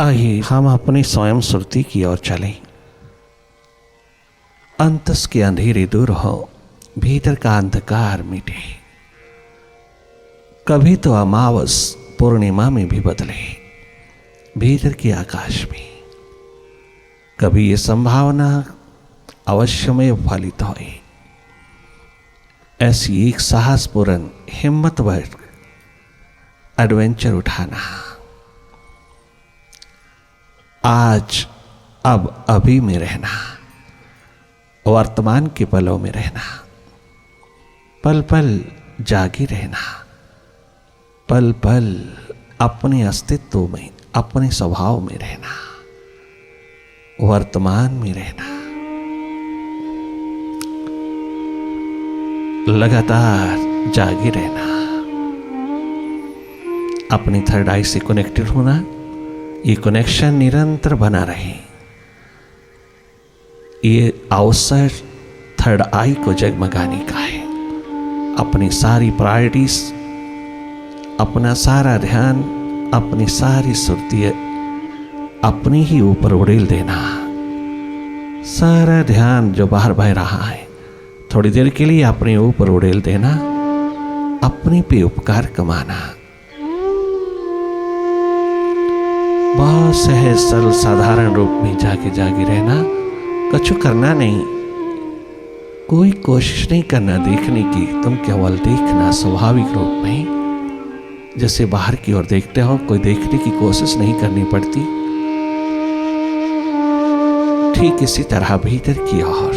आइए हम अपनी स्वयं सुरती की ओर चलें। अंतस के अंधेरे दूर हो, भीतर का अंधकार मिटे। कभी तो अमावस पूर्णिमा में भी बदले भीतर के आकाश में। कभी ये संभावना अवश्य में फलित होए। ऐसी एक साहसपूर्ण हिम्मतवर एडवेंचर उठाना। आज अब अभी में रहना, वर्तमान के पलों में रहना, पल पल जागे रहना, पल पल अपने अस्तित्व में, अपने स्वभाव में रहना, वर्तमान में रहना। लगातार जागे रहना, अपनी थर्ड आई से कनेक्टेड होना। ये कनेक्शन निरंतर बना रहे। ये अवसर थर्ड आई को जगमगाने का है। अपनी सारी प्रायोरिटीज, अपना सारा ध्यान, अपनी सारी सुर्ती अपने ही ऊपर उड़ेल देना। सारा ध्यान जो बाहर बह रहा है थोड़ी देर के लिए अपने ऊपर उड़ेल देना, अपने पे उपकार कमाना। बहुत सहज सरल साधारण रूप में जाके जागे रहना। कछु करना नहीं, कोई कोशिश नहीं करना देखने की। तुम केवल देखना स्वाभाविक रूप में, जैसे बाहर की ओर देखते हो। कोई देखने की कोशिश नहीं करनी पड़ती। ठीक इसी तरह भीतर की ओर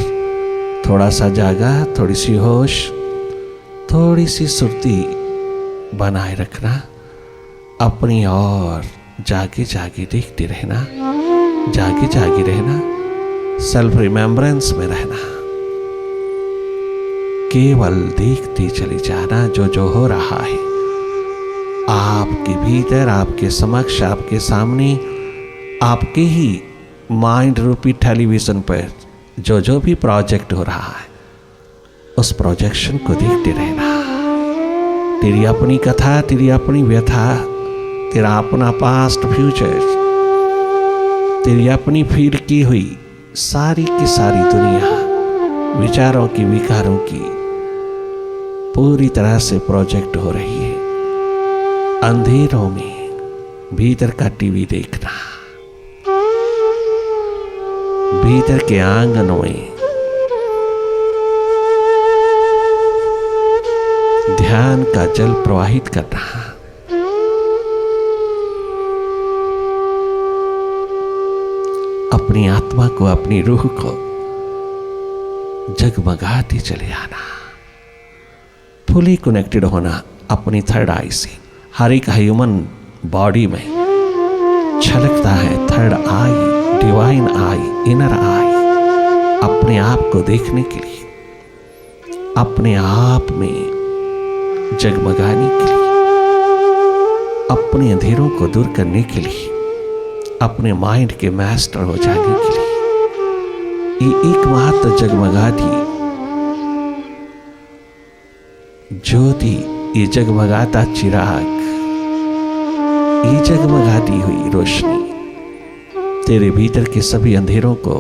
थोड़ा सा जागा, थोड़ी सी होश, थोड़ी सी सुर्ती बनाए रखना। अपनी ओर जागे जागे देखते रहना, जागे जागे रहना, सेल्फ रिमेम्बरेंस में रहना। केवल देखते चले जाना जो जो हो रहा है आपके भीतर, आपके समक्ष, आपके सामने, आपके ही माइंड रूपी टेलीविजन पर जो जो भी प्रोजेक्ट हो रहा है उस प्रोजेक्शन को देखते रहना। तेरी अपनी कथा, तेरी अपनी व्यथा, तेरा अपना पास्ट फ्यूचर, तेरी अपनी फीड की हुई सारी की सारी दुनिया विचारों की, विकारों की पूरी तरह से प्रोजेक्ट हो रही है। अंधेरों में भीतर का टीवी देखना, भीतर के आंगनों में ध्यान का जल प्रवाहित करना। अपनी आत्मा को, अपनी रूह को जगमगाते चले आना। फुली कनेक्टेड होना अपनी थर्ड आई से। हर एक ह्यूमन बॉडी में छलकता है third I, divine I, inner आई। अपने आप को देखने के लिए, अपने आप में जगमगाने के लिए, अपने अंधेरों को दूर करने के लिए, अपने माइंड के मास्टर हो जाने के लिए ये एकमात्र जगमगाती ज्योति, ये जगमगाता चिराग, ये जगमगाती हुई रोशनी तेरे भीतर के सभी अंधेरों को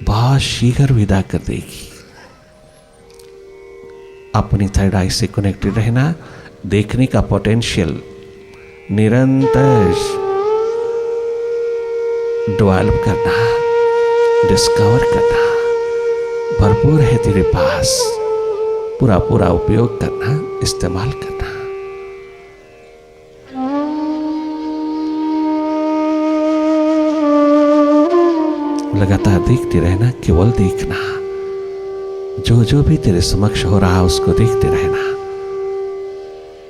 बहुत शीघ्र विदा कर देगी। अपनी थर्ड आई से कनेक्टेड रहना, देखने का पोटेंशियल निरंतर डेवलप करना, डिस्कवर करना भरपूर है तेरे पास। पूरा पूरा उपयोग करना, इस्तेमाल करना। लगातार देखते रहना, केवल देखना। जो जो भी तेरे समक्ष हो रहा है उसको देखते रहना।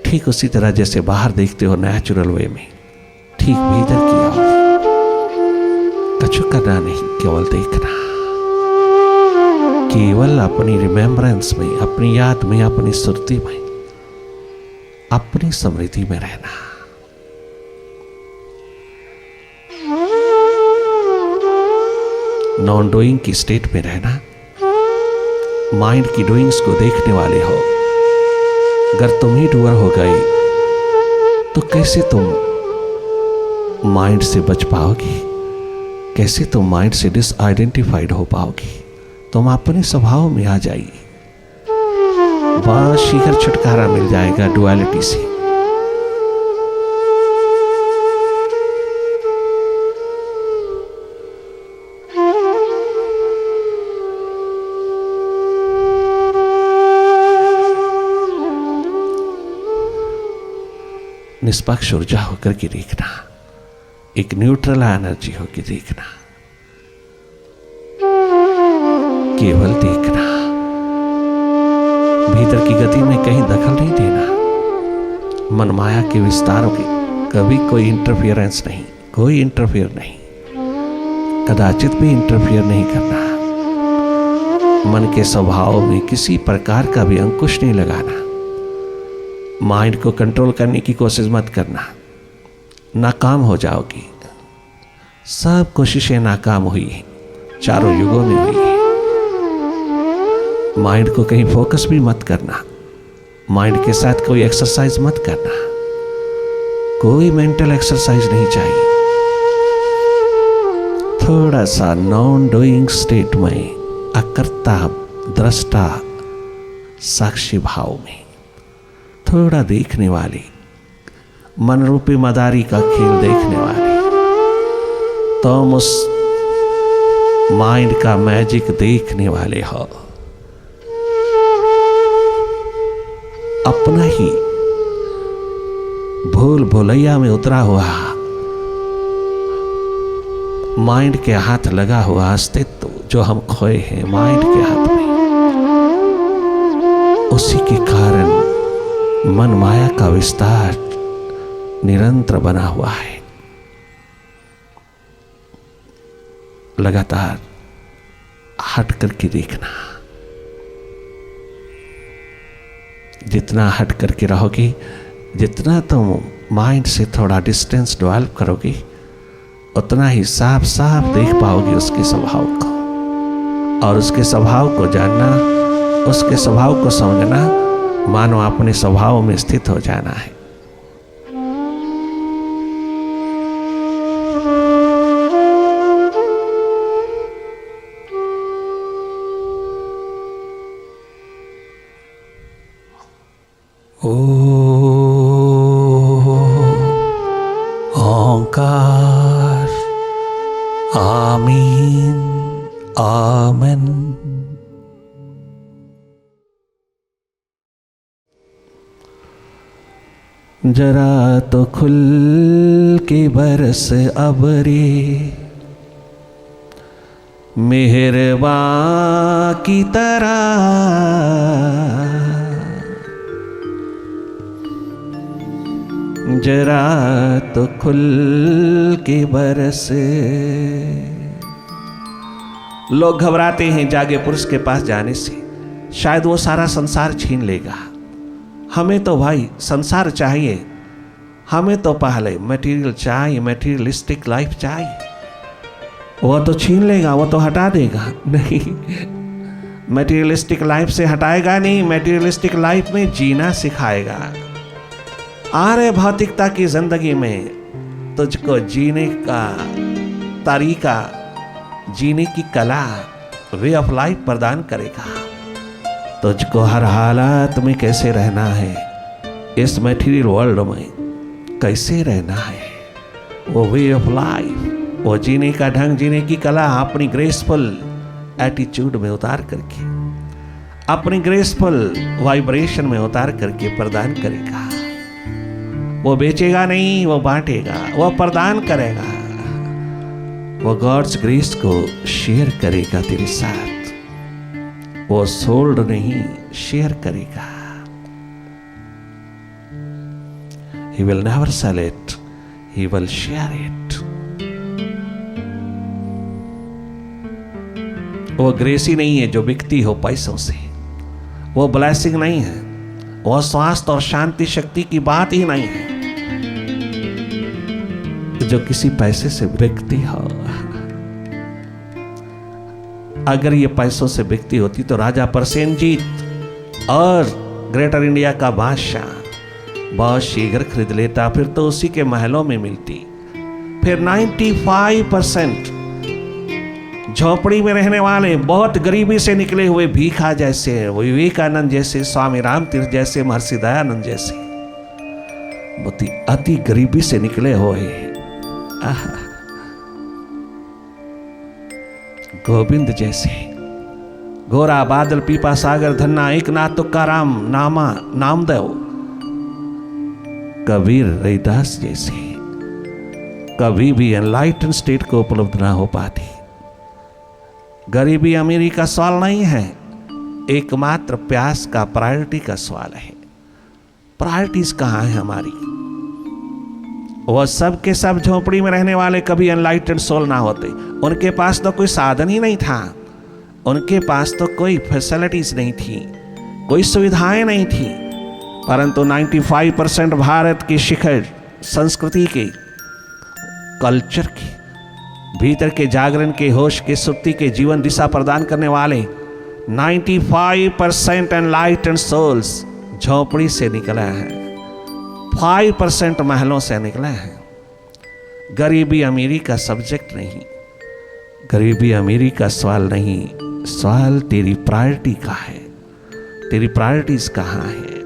ठीक उसी तरह जैसे बाहर देखते हो नेचुरल वे में, ठीक भीतर की ओर कछु करना नहीं, केवल देखना। केवल अपनी रिमेम्बरेंस में, अपनी याद में, अपनी सुरती में, अपनी स्मृति में रहना। नॉन डूइंग की स्टेट में रहना। माइंड की डूइंग्स को देखने वाले हो। अगर तुम ही डूअर हो गए तो कैसे तुम माइंड से बच पाओगी, कैसे तुम माइंड से डिसआइडेंटिफाइड हो पाओगी? तुम अपने स्वभाव में आ जाइए, बस शीघ्र छुटकारा मिल जाएगा डुअलिटी से। निष्पक्ष ऊर्जा होकर के देखना, एक न्यूट्रल एनर्जी होकर देखना, केवल देखना, भीतर की गति में कहीं दखल नहीं देना। मन माया के विस्तारों की कभी कोई इंटरफियरेंस नहीं, कोई इंटरफियर नहीं, कदाचित भी इंटरफियर नहीं करना। मन के स्वभाव में किसी प्रकार का भी अंकुश नहीं लगाना। माइंड को कंट्रोल करने की कोशिश मत करना, नाकाम हो जाओगी। सब कोशिशें नाकाम हुई हैं, चारों युगों में हुई है। माइंड को कहीं फोकस भी मत करना, माइंड के साथ कोई एक्सरसाइज मत करना, कोई मेंटल एक्सरसाइज नहीं चाहिए। थोड़ा सा नॉन डूइंग स्टेट में, अकर्ता दृष्टा साक्षी भाव में, थोड़ा देखने वाली, मन रूपी मदारी का खेल देखने वाली, तुम उस माइंड का मैजिक देखने वाले हो। अपना ही भूल भुलैया में उतरा हुआ माइंड के हाथ लगा हुआ अस्तित्व जो हम खोए हैं माइंड के हाथ में, उसी के कारण मन माया का विस्तार निरंतर बना हुआ है। लगातार हट करके देखना, जितना हट करके रहोगी, जितना तुम माइंड से थोड़ा डिस्टेंस डेवलप करोगी, उतना ही साफ साफ देख पाओगी उसके स्वभाव को, और उसके स्वभाव को जानना, उसके स्वभाव को समझना, मानो अपने स्वभाव में स्थित हो जाना है। ओंकार, आमीन, आमन। जरा तो खुल के बरस अबरे, मेहरबा की तरह, जरा तो खुल के बरस। लोग घबराते हैं जागे पुरुष के पास जाने से, शायद वो सारा संसार छीन लेगा। हमें तो भाई संसार चाहिए, हमें तो पहले मटेरियल चाहिए, मटेरियलिस्टिक लाइफ चाहिए। वो तो छीन लेगा, वो तो हटा देगा। नहीं, मटेरियलिस्टिक लाइफ से हटाएगा नहीं, मटेरियलिस्टिक लाइफ में जीना सिखाएगा। आरे भौतिकता की जिंदगी में तुझको जीने का तरीका, जीने की कला, वे ऑफ लाइफ प्रदान करेगा। तुझको हर हालात में कैसे रहना है, इस मटेरियल वर्ल्ड में कैसे रहना है, वो वे ऑफ लाइफ, वो जीने का ढंग, जीने की कला अपनी ग्रेसफुल एटीट्यूड में उतार करके, अपनी ग्रेसफुल वाइब्रेशन में उतार करके प्रदान करेगा। वो बेचेगा नहीं, वो बांटेगा, वो प्रदान करेगा, वो गॉड्स ग्रेस को शेयर करेगा तेरे साथ। वो सोल्ड नहीं, शेयर करेगा। He will never sell it, he will share it. वो ग्रेसी नहीं है जो बिकती हो पैसों से, वो ब्लेसिंग नहीं है, वो स्वास्थ्य और शांति शक्ति की बात ही नहीं है जो किसी पैसे से बिकती हो। अगर ये पैसों से बिकती होती तो राजा प्रसेनजीत और ग्रेटर इंडिया का बादशाह बहुत शीघ्र खरीद लेता, फिर तो उसी के महलों में मिलती। फिर 95% झोपड़ी में रहने वाले, बहुत गरीबी से निकले हुए भीखा जैसे, विवेकानंद जैसे, स्वामी रामतीर्थ जैसे, महर्षि दयानंद जैसे, बहुत ही अति गरीबी से निकले हुए गोविंद जैसे, गोरा बादल पीपा सागर धन्ना, एक नाथ तुकाराम नामा नामदेव, कबीर रविदास जैसे कभी भी एनलाइटन स्टेट को उपलब्ध ना हो पाती। गरीबी अमीरी का सवाल नहीं है, एकमात्र प्यास का, प्रायोरिटी का सवाल है। प्रायोरिटीज कहाँ है हमारी? वह सब के सब झोपड़ी में रहने वाले कभी एनलाइटन सोल ना होते। उनके पास तो कोई साधन ही नहीं था, उनके पास तो कोई फैसिलिटीज नहीं थी, कोई सुविधाएं नहीं थी, परंतु 95% भारत की शिखर संस्कृति के, कल्चर के, भीतर के जागरण के, होश के, सुप्ति के, जीवन दिशा प्रदान करने वाले 95% एनलाइटेंड सोल्स झोपड़ी से निकला है, 5% महलों से निकला है। गरीबी अमीरी का सब्जेक्ट नहीं, गरीबी अमीरी का सवाल नहीं, सवाल तेरी प्रायोरिटी का है, तेरी प्रायोरिटीज कहाँ है।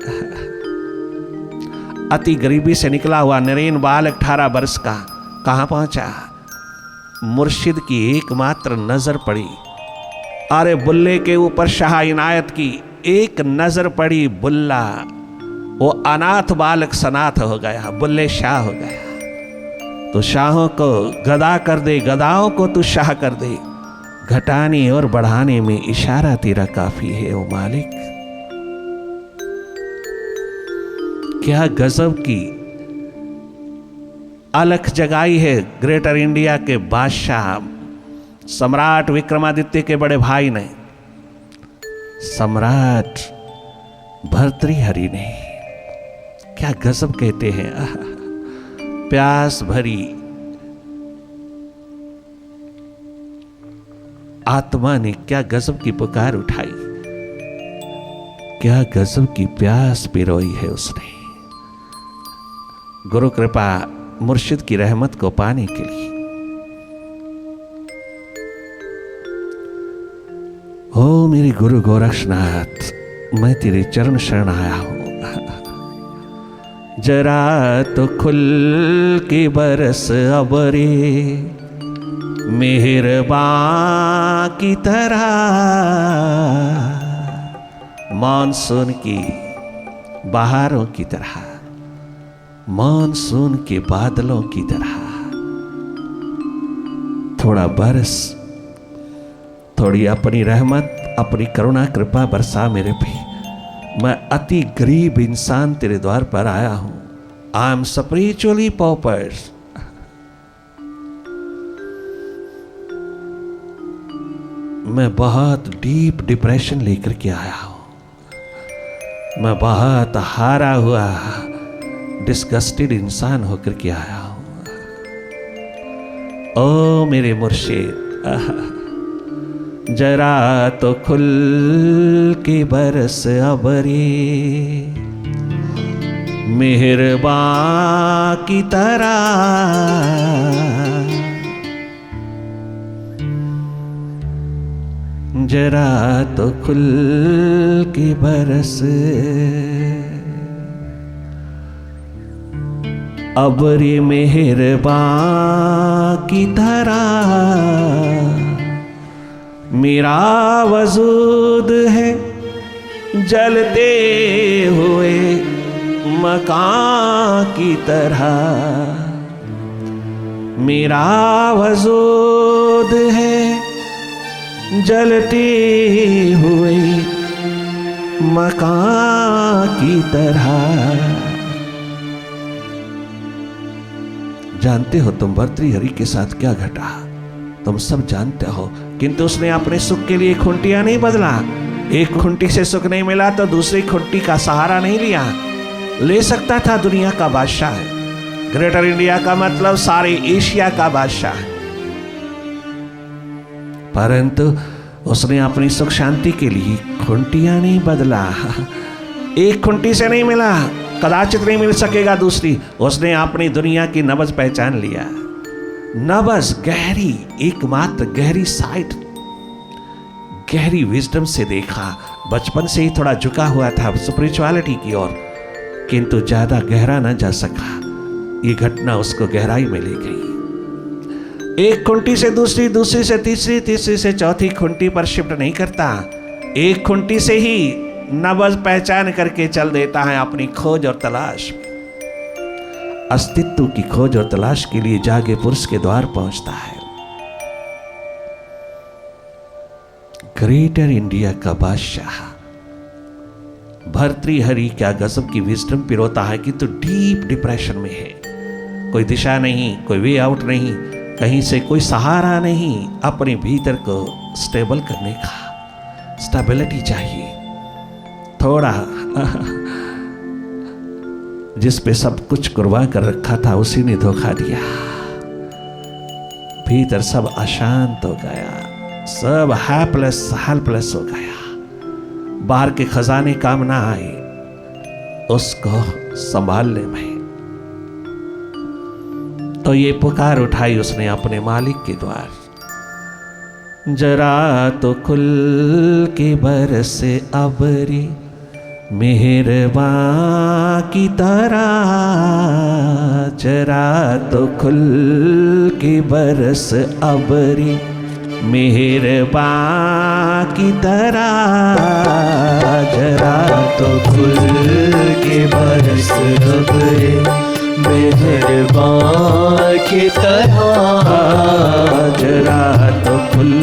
अति गरीबी से निकला हुआ नरेन बालक 18 वर्ष का कहाँ पहुंचा? मुर्शिद की एकमात्र नजर पड़ी, अरे बुल्ले के ऊपर शाह इनायत की एक नजर पड़ी, बुल्ला वो अनाथ बालक सनाथ हो गया, बुल्ले शाह हो गया। तो शाहों को गदा कर दे, गदाओं को तू शाह कर दे, घटाने और बढ़ाने में इशारा तेरा काफी है ओ मालिक। क्या गजब की अलख जगाई है ग्रेटर इंडिया के बादशाह सम्राट विक्रमादित्य के बड़े भाई ने, सम्राट भर्तृहरि ने। क्या गजब कहते हैं, प्यास भरी आत्मा ने क्या गजब की पुकार उठाई, क्या गजब की प्यास पिरोई है उसने। गुरु कृपा मुर्शिद की रहमत को पाने के लिए। ओ मेरे गुरु गोरक्षनाथ, मैं तेरे चरण शरण आया हूं, जरा तो खुल के बरस अबरे मेहरबान की तरह, मानसून की बहारों की तरह, मानसून के बादलों की तरह थोड़ा बरस, थोड़ी अपनी रहमत, अपनी करुणा कृपा बरसा मेरे पे। मैं अति गरीब इंसान तेरे द्वार पर आया हूं। I am spiritually poppers. मैं बहुत डीप डिप्रेशन लेकर के आया हूं। मैं बहुत हारा हुआ, डिस्गस्टेड इंसान होकर के आया हूं। ओ मेरे मुर्शिद, जरा तो खुल के बरस अबरे मेहरबान की तरह, जरा तो खुल के बरस अबरे मेहरबान की तरह। मेरा वजूद है जलते हुए मकान की तरह, मेरा वजूद है जलते हुए मकान की तरह। जानते हो तुम भर्तृहरि के साथ क्या घटा, तुम सब जानते हो, किंतु उसने अपने सुख के लिए खुंटियां नहीं बदला। एक खुंटी से सुख नहीं मिला तो दूसरी खुंटी का सहारा नहीं लिया। ले सकता था, दुनिया का बादशाह है। ग्रेटर इंडिया का मतलब सारे एशिया का बादशाह है, परंतु उसने अपनी सुख शांति के लिए खुंटियां नहीं बदला। एक खुंटी से नहीं मिला, कदाचित नहीं मिल सकेगा दूसरी। उसने अपनी दुनिया की नब्ज पहचान लिया। न बस गहरी, एकमात्र गहरी साइट, गहरी विजडम से देखा। बचपन से ही थोड़ा झुका हुआ था स्पिरिचुअलिटी की ओर, किंतु ज्यादा गहरा न जा सका। ये घटना उसको गहराई में ले गई। एक खुंटी से दूसरी, दूसरी से तीसरी, तीसरी से चौथी खुंटी पर शिफ्ट नहीं करता। एक खुंटी से ही नबज पहचान करके चल देता है अपनी खोज और तलाश में। अस्तित्व की खोज और तलाश के लिए जागे पुरुष के द्वार पहुंचता है। ग्रेटर इंडिया का बादशाह भर्तृहरि क्या गजब की विजडम पिरोता है कि तो डीप डिप्रेशन में है। कोई दिशा नहीं, कोई वे आउट नहीं, कहीं से कोई सहारा नहीं। अपने भीतर को स्टेबल करने का स्टेबिलिटी चाहिए। थोड़ा जिस पे सब कुछ कुर्बान कर रखा था उसी ने धोखा दिया। भीतर सब अशांत हो गया, सब हेल्पलेस हो गया। बाहर के खजाने काम ना आए उसको संभालने में। तो ये पुकार उठाई उसने अपने मालिक के द्वार, जरा तो खुल के बरसे अबरी मेहरबां की तरह, जरा तो खुल के बरस अबरी मेहरबां की तरह, जरा तो खुल के बरस अबरी मेहरबां की तरह, जरा तो खुल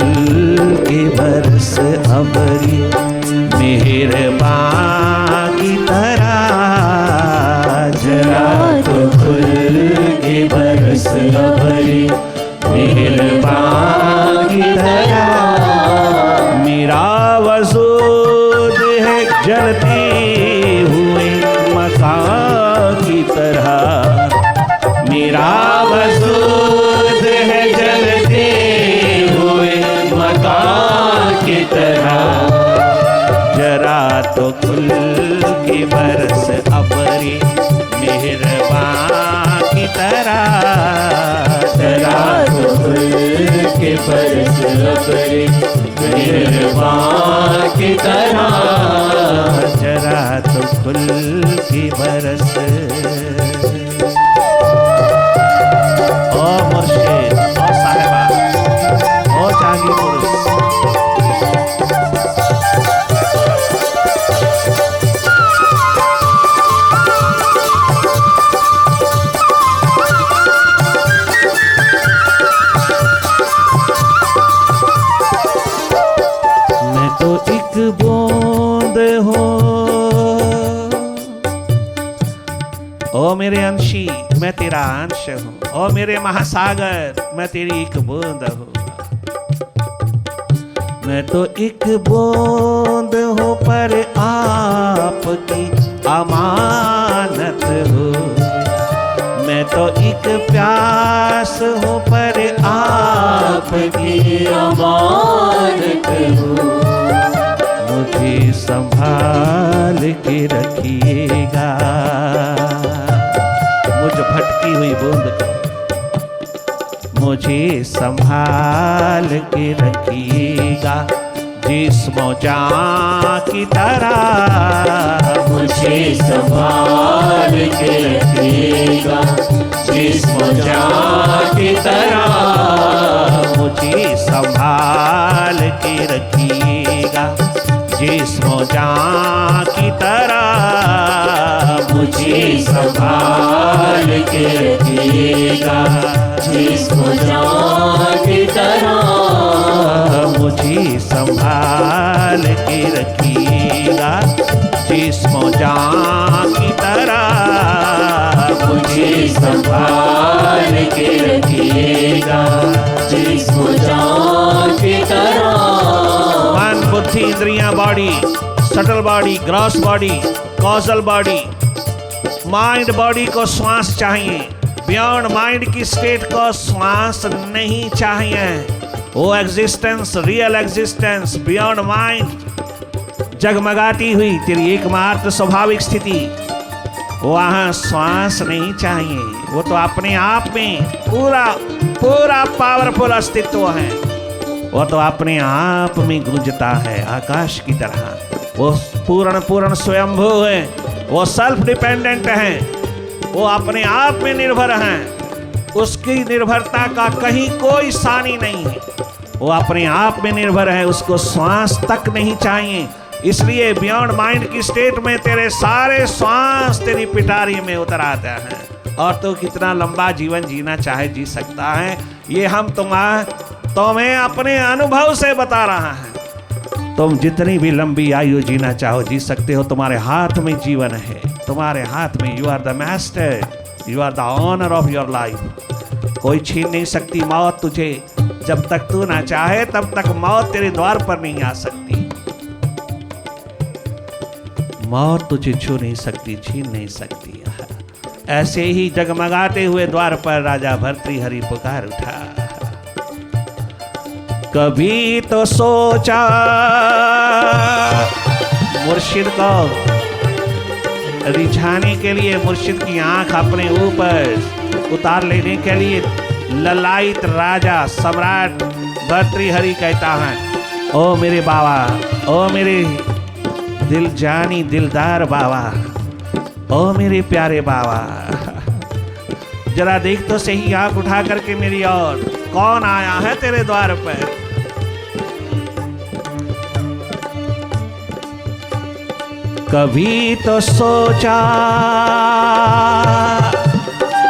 के बरस अबरी मेहरबां की तरह, जरा तो खुल के बरस अबरी मेहरबां की तरह। मेरा वजूद है जलते हुए मकान की तरह, मेरा वजूद है जलते हुए मकान की तरह, जरा तो खुल के बरस अबरी मेहरबां की तरह, जरा तो खुल के बरस अबरी मेहरबां की तरह, जरा तो खुल के बरस। ओ मुर्शिद, ओ साहिबा, ओ जागी पुरुष, मैं तो एक बूंद हूँ। ओ मेरे अंशी, मैं तेरा अंश हूँ। ओ मेरे महासागर, मैं तेरी एक बूंद हूँ। मैं तो एक बूंद हूँ पर आपकी अमानत हूँ। मैं तो एक प्यास हूँ पर आपकी अमानत हूँ। मुझे संभाल के रखिएगा, मुझ भटकी हुई बूंद को मुझे संभाल के रखिएगा। जिस्मो जान की तरह मुझे संभाल के रखिएगा। जिस्मो जान की तरह मुझे संभाल के रखिएगा। जिस्मो जान की तरह मुझे संभाल के रखिएगा। जिस्मो जान की तरह मुझे संभाल के रखिएगा। जिस्मो जान की तरह मुझे संभाल के रखिएगा। जिस्मो जान की तरह। मन, बुद्धि, इंद्रियां, body, subtle body, gross body, causal body, mind body को श्वास चाहिए। बियॉन्ड माइंड की स्टेट को श्वास नहीं चाहिए। वो existence, real existence beyond mind, जगमगाती हुई तेरी एकमात्र स्वाभाविक स्थिति। वहां श्वास नहीं चाहिए, वो तो अपने आप में पूरा पूरा पावरफुल अस्तित्व है। वो तो अपने आप में गूंजता है आकाश की तरह। वो पूर्ण स्वयंभू है, वो सेल्फ डिपेंडेंट है, वो अपने आप में निर्भर हैं। उसकी निर्भरता का कहीं कोई सानी नहीं है। वो अपने आप में निर्भर है, उसको श्वास तक नहीं चाहिए। इसलिए बियॉन्ड माइंड की स्टेट में तेरे सारे श्वास तेरी पिटारी में उतर आते हैं और तो कितना लंबा जीवन जीना चाहे जी सकता है। ये हम तुम्हें अपने अनुभव से बता रहा है। तुम जितनी भी लंबी आयु जीना चाहो जी सकते हो। तुम्हारे हाथ में जीवन है, तुम्हारे हाथ में। You are the master, you are the owner of your life. कोई छीन नहीं सकती मौत तुझे। जब तक तू ना चाहे तब तक मौत तेरे द्वार पर नहीं आ सकती। मौत तुझे छू नहीं सकती, छीन नहीं सकती। ऐसे ही जगमगाते हुए द्वार पर राजा भर्तृहरि पुकार उठा। कभी तो सोचा मुर्शिद को रिझाने के लिए, मुर्शिद की आंख अपने ऊपर उतार लेने के लिए ललायित राजा सम्राट भर्तृहरि कहता है, ओ मेरे बाबा, ओ मेरे दिल जानी दिलदार बाबा, ओ मेरे प्यारे बाबा, जरा देख तो सही आंख उठा करके मेरी ओर, कौन आया है तेरे द्वार पर। कभी तो सोचा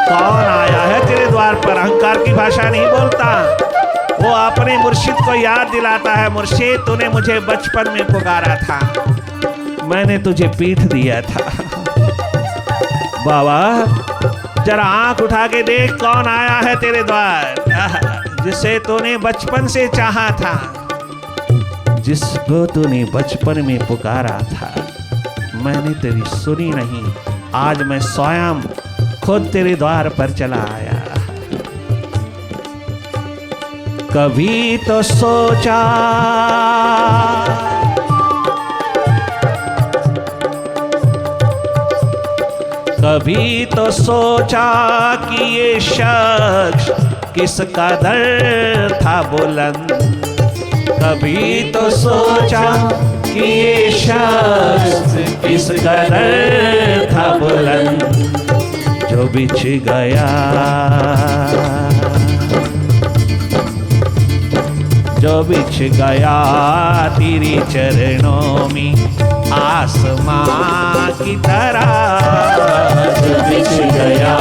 कौन आया है तेरे द्वार पर। अहंकार की भाषा नहीं बोलता, वो अपने मुर्शिद को याद दिलाता है। मुर्शिद, तूने मुझे बचपन में पुकारा था, मैंने तुझे पीठ दिया था। बाबा जरा आंख उठा के देख कौन आया है तेरे द्वार, जिसे तूने बचपन से चाहा था, जिसको तूने बचपन में पुकारा था। मैंने तेरी सुनी नहीं, आज मैं स्वयं खुद तेरे द्वार पर चला आया। कभी तो सोचा कभी तो सोचा कि ये शख्स किस कदर था बुलंद। कभी तो सोचा कि ये शख्स किस कदर था बुलंद, जो बिछ गया तेरी चरणों में आसमां की तरह, जो बिछ गया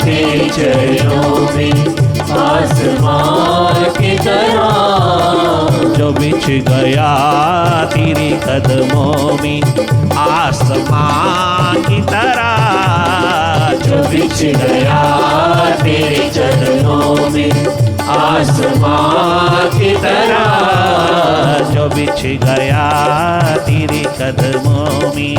तेरी चरणों में आसमां की तरह, जो बिछ गया तेरी कदमों में आसमां की तरह, जो बिछ गया तेरे चरणों में आसमां की तरह, जो बिछ गया तेरे कदमों में।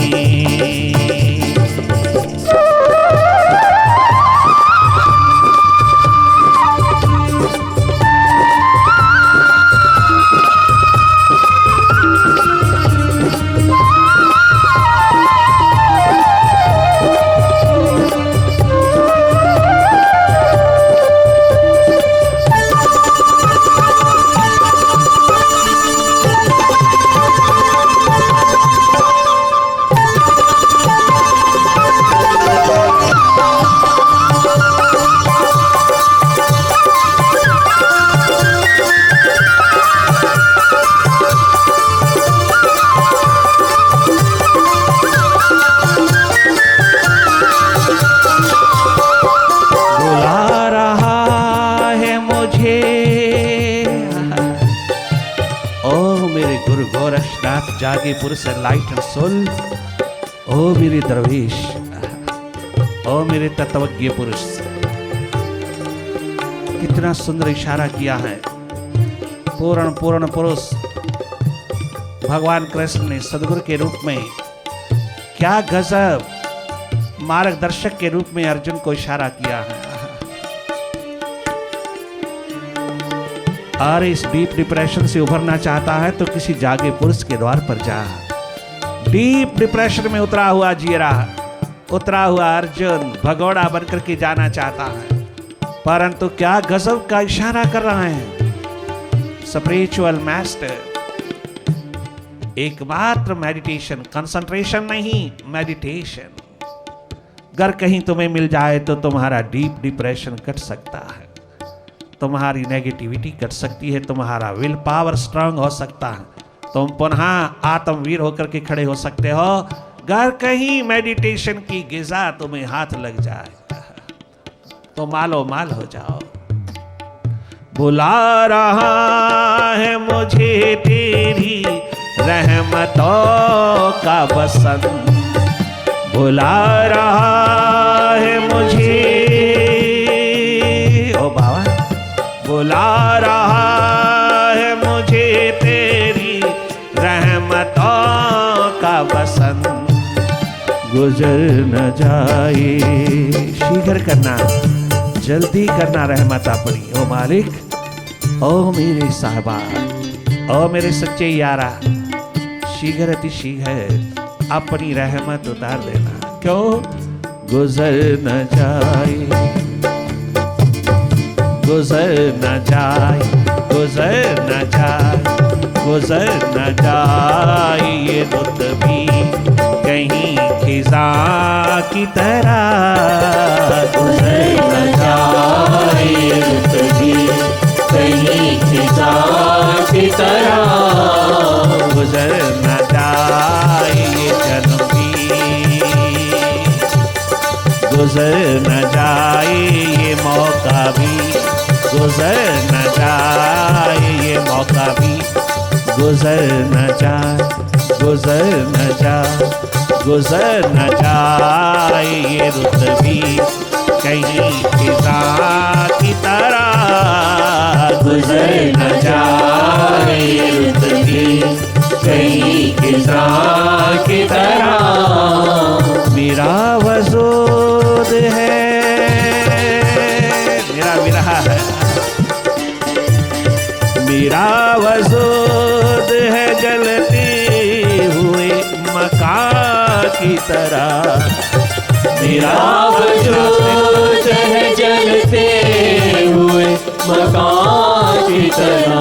जागीपुर से लाइट एंड सोल, ओ मेरे दरवेश, ओ मेरे तत्वज्ञ पुरुष। कितना सुंदर इशारा किया है पूर्ण पुरुष भगवान कृष्ण ने सदगुरु के रूप में। क्या गजब मार्गदर्शक के रूप में अर्जुन को इशारा किया है। और इस डीप डिप्रेशन से उभरना चाहता है तो किसी जागे पुरुष के द्वार पर जा। डीप डिप्रेशन में उतरा हुआ जी रहा, उतरा हुआ अर्जुन भगोड़ा बनकर के जाना चाहता है, परंतु क्या गजब का इशारा कर रहा है स्पिरिचुअल मास्टर। एकमात्र मेडिटेशन, कंसंट्रेशन नहीं, मेडिटेशन। अगर कहीं तुम्हें मिल जाए तो तुम्हारा डीप डिप्रेशन कट सकता है, तुम्हारी नेगेटिविटी कट सकती है, तुम्हारा विल पावर स्ट्रांग हो सकता है, तुम पुनः आत्मवीर होकर के खड़े हो सकते हो। अगर कहीं मेडिटेशन की गिजा तुम्हें हाथ लग जाए तो मालो माल हो जाओ। बुला रहा है मुझे तेरी रहमतों का बसंत, बुला रहा है मुझे, ओ बाबा, बुला रहा है मुझे तेरी रहमतों का बसंत, गुजर न जाए। शीघ्र करना, जल्दी करना रहमत अपनी, ओ मालिक, ओ मेरे साहबा, ओ मेरे सच्चे यारा, शीघ्र अति शीघ्र अपनी रहमत उतार देना। क्यों? गुजर न जाए, गुजर न जाए, गुजर न जाए, गुजर न जाए ये रुत भी कहीं खिजा की तरह, गुजर न जाए ये रुत भी कहीं खिजा की तरह, गुजर न जाए ये जन्म भी, गुजर न जाए ये मौका भी, गुजर न जाए ये मौका भी, गुजर न जाए, गुजर न जाए, गुजर न जाए ये रुत भी कहीं खिजा की तरह, गुजर न जाए ये रुत भी कहीं खिजा की तरह। मेरा वजूद है, मेरा विरह है, मेरा वजूद है जलते हुए मकान की तरह, मेरा वजूद है जलते हुए मकान की तरह,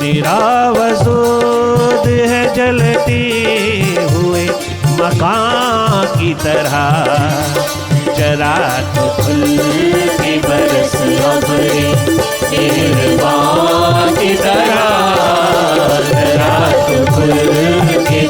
मेरा वजूद है जलते हुए मकान की तरह, जरा तो फूल की बरस अबरे निर्वाण की तरह, जरा तो फूल की